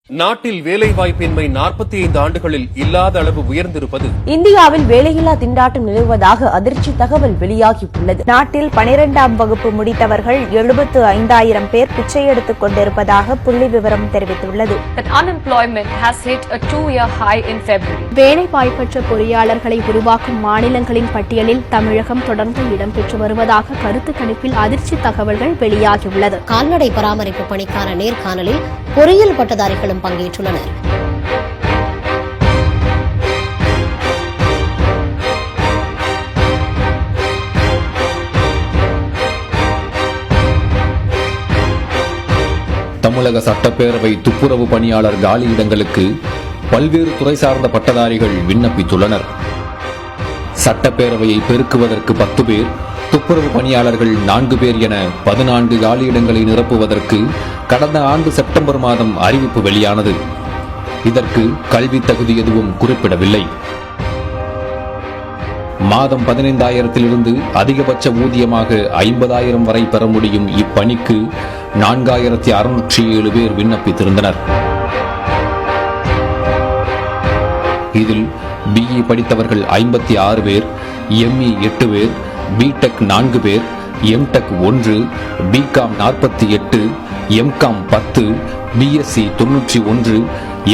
நாட்டில் வேலைவாய்ப்பின்மை 45 ஆண்டுகளில் இல்லாத அளவு உயர்ந்திருப்பது. இந்தியாவில் வேலையில்லா திண்டாட்டம் நிலவுவதாக அதிர்ச்சி தகவல் வெளியாகியுள்ளது. நாட்டில் 12ஆம் வகுப்பு முடித்தவர்கள் 75,000 பேர் பிச்சை எடுத்துக் கொண்டிருப்பதாக புள்ளி விவரம் தெரிவித்துள்ளது. வேலைவாய்ப்பற்ற பொறியாளர்களை உருவாக்கும் மாநிலங்களின் பட்டியலில் தமிழகம் தொடர்ந்து இடம்பெற்று வருவதாக கருத்து கணிப்பில் அதிர்ச்சி தகவல்கள் வெளியாகியுள்ளது. கால்நடை பராமரிப்பு பணிக்கான நேர்காணலில் பொறியியல் பட்டதாரிகளும் பங்கேற்றுள்ளனர். தமிழக சட்டப்பேரவை துப்புரவு பணியாளர் காலியிடங்களுக்கு பல்வேறு துறை சார்ந்த பட்டதாரிகள் விண்ணப்பித்துள்ளனர். சட்டப்பேரவையை பெருக்குவதற்கு 10 பேர், துப்புரவு பணியாளர்கள் 4 பேர் என 14 காலியிடங்களை நிரப்புவதற்கு கடந்த ஆண்டு செப்டம்பர் மாதம் அறிவிப்பு வெளியானது. இதற்கு கல்வி தகுதி எதுவும் குறிப்பிடவில்லை. மாதம் 15,000 அதிகபட்ச ஊதியமாக 50,000 வரை பெற முடியும் இப்பணிக்கு 4,607 பேர் விண்ணப்பித்திருந்தனர். இதில் பிஇ படித்தவர்கள் 56 பேர், எம்இ 8 பேர், பிடெக் 4 பேர், MTech 1, BCom 48, MCom 10, BSc 91,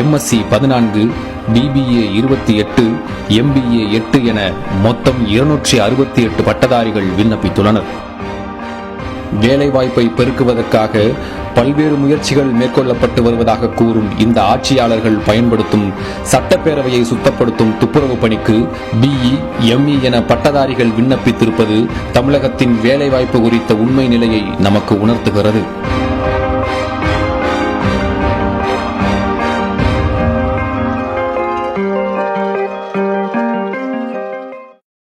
MSc 14, BBA 28, MBA 8 என மொத்தம் 268 பட்டதாரிகள் விண்ணப்பித்துள்ளனர். வேலைவாய்ப்பை பெருக்குவதற்காக பல்வேறு முயற்சிகள் மேற்கொள்ளப்பட்டு வருவதாக கூறும் இந்த ஆட்சியாளர்கள் பயன்படுத்தும் சட்டப்பேரவையை சுத்தப்படுத்தும் துப்புரவு பணிக்கு பிஇ, எம்இ என பட்டதாரிகள் விண்ணப்பித்திருப்பது தமிழகத்தின் வேலைவாய்ப்பு குறித்த உண்மை நிலையை நமக்கு உணர்த்துகிறது.